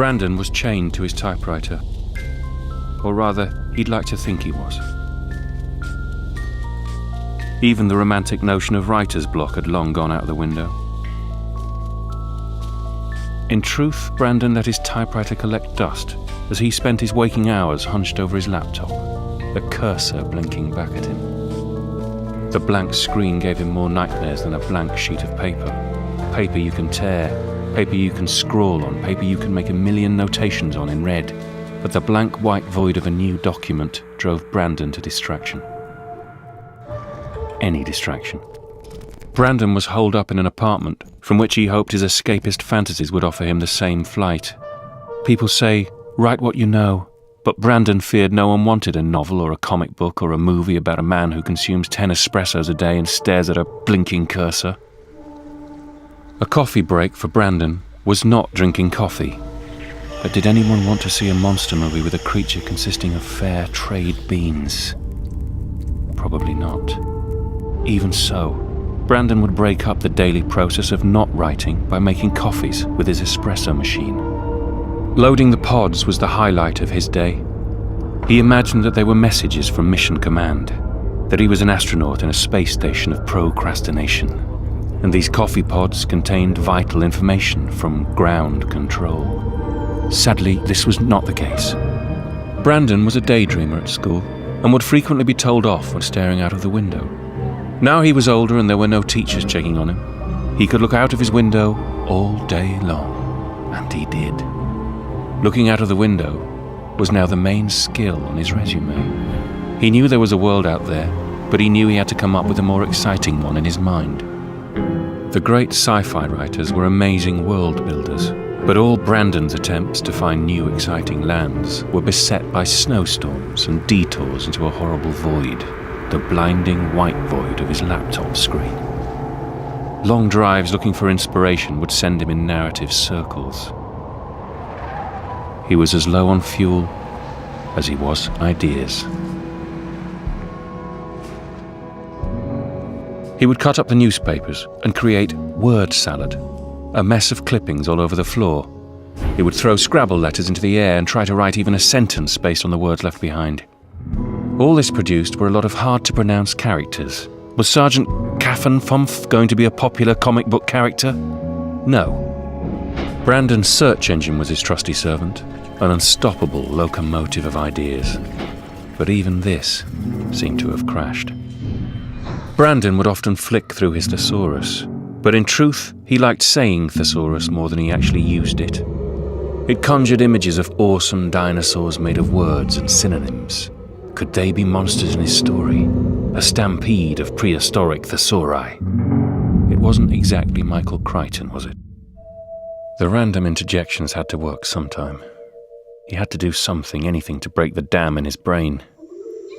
Brandon was chained to his typewriter. Or rather, he'd like to think he was. Even the romantic notion of writer's block had long gone out of the window. In truth, Brandon let his typewriter collect dust as he spent his waking hours hunched over his laptop, a cursor blinking back at him. The blank screen gave him more nightmares than a blank sheet of paper. Paper you can tear, paper you can scrawl on, paper you can make a million notations on in red. But the blank white void of a new document drove Brandon to distraction. Any distraction. Brandon was holed up in an apartment from which he hoped his escapist fantasies would offer him the same flight. People say, write what you know, but Brandon feared no one wanted a novel or a comic book or a movie about a man who consumes 10 espressos a day and stares at a blinking cursor. A coffee break for Brandon was not drinking coffee. But did anyone want to see a monster movie with a creature consisting of fair trade beans? Probably not. Even so, Brandon would break up the daily process of not writing by making coffees with his espresso machine. Loading the pods was the highlight of his day. He imagined that they were messages from Mission Command, that he was an astronaut in a space station of procrastination, and these coffee pods contained vital information from ground control. Sadly, this was not the case. Brandon was a daydreamer at school and would frequently be told off when staring out of the window. Now he was older and there were no teachers checking on him. He could look out of his window all day long, and he did. Looking out of the window was now the main skill on his resume. He knew there was a world out there, but he knew he had to come up with a more exciting one in his mind. The great sci-fi writers were amazing world builders. But all Brandon's attempts to find new exciting lands were beset by snowstorms and detours into a horrible void, the blinding white void of his laptop screen. Long drives looking for inspiration would send him in narrative circles. He was as low on fuel as he was ideas. He would cut up the newspapers and create word salad, a mess of clippings all over the floor. He would throw Scrabble letters into the air and try to write even a sentence based on the words left behind. All this produced were a lot of hard-to-pronounce characters. Was Sergeant Kaffenfumpf going to be a popular comic book character? No. Brandon's search engine was his trusty servant, an unstoppable locomotive of ideas. But even this seemed to have crashed. Brandon would often flick through his thesaurus, but in truth, he liked saying thesaurus more than he actually used it. It conjured images of awesome dinosaurs made of words and synonyms. Could they be monsters in his story? A stampede of prehistoric thesauri. It wasn't exactly Michael Crichton, was it? The random interjections had to work sometime. He had to do something, anything, to break the dam in his brain.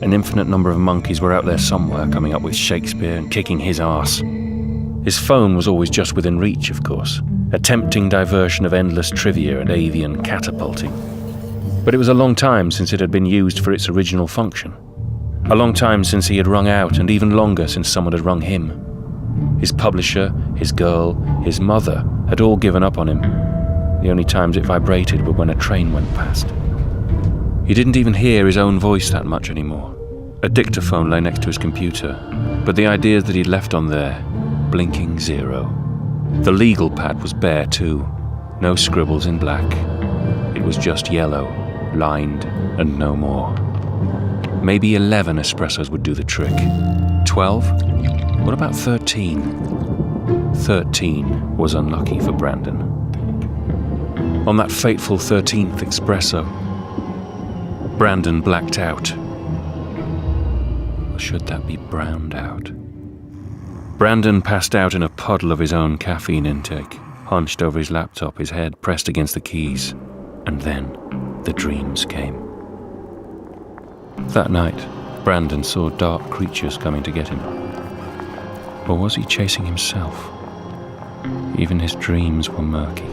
An infinite number of monkeys were out there somewhere coming up with Shakespeare and kicking his arse. His phone was always just within reach, of course, a tempting diversion of endless trivia and avian catapulting. But it was a long time since it had been used for its original function. A long time since he had rung out, and even longer since someone had rung him. His publisher, his girl, his mother had all given up on him. The only times it vibrated were when a train went past. He didn't even hear his own voice that much anymore. A dictaphone lay next to his computer, but the ideas that he'd left on there, blinking zero. The legal pad was bare too, no scribbles in black. It was just yellow, lined, and no more. Maybe 11 espressos would do the trick. 12? What about 13? 13 was unlucky for Brandon. On that fateful 13th espresso, Brandon blacked out. Or should that be browned out? Brandon passed out in a puddle of his own caffeine intake, hunched over his laptop, his head pressed against the keys. And then the dreams came. That night, Brandon saw dark creatures coming to get him. Or was he chasing himself? Even his dreams were murky.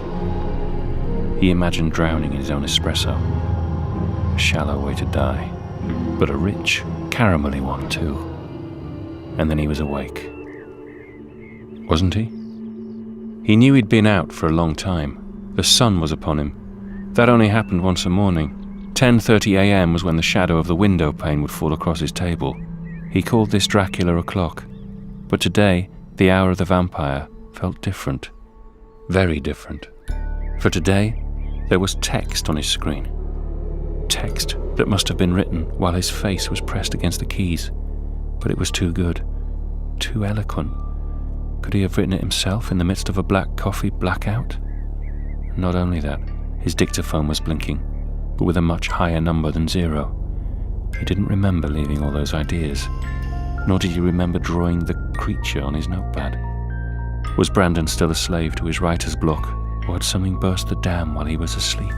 He imagined drowning in his own espresso. A shallow way to die, but a rich, caramelly one too. And then he was awake. Wasn't he? He knew he'd been out for a long time. The sun was upon him. That only happened once a morning. 10:30 a.m. was when the shadow of the window pane would fall across his table. He called this Dracula o'clock. But today, the hour of the vampire felt different. Very different. For today, there was text on his screen. Text that must have been written while his face was pressed against the keys. But it was too good. Too eloquent. Could he have written it himself in the midst of a black coffee blackout? Not only that, his dictaphone was blinking, but with a much higher number than 0. He didn't remember leaving all those ideas, nor did he remember drawing the creature on his notepad. Was Brandon still a slave to his writer's block, or had something burst the dam while he was asleep?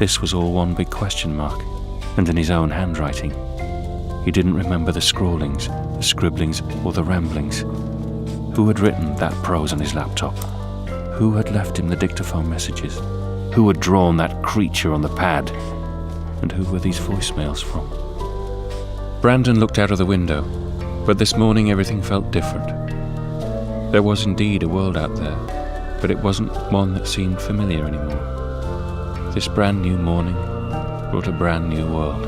This was all one big question mark, and in his own handwriting. He didn't remember the scrawlings, the scribblings, or the ramblings. Who had written that prose on his laptop? Who had left him the dictaphone messages? Who had drawn that creature on the pad? And who were these voicemails from? Brandon looked out of the window, but this morning everything felt different. There was indeed a world out there, but it wasn't one that seemed familiar anymore. This brand new morning brought a brand new world,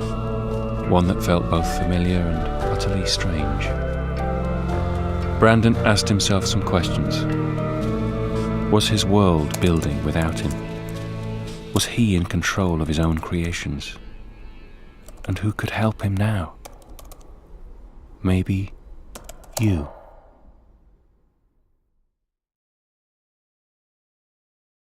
one that felt both familiar and utterly strange. Brandon asked himself some questions. Was his world building without him? Was he in control of his own creations? And who could help him now? Maybe you.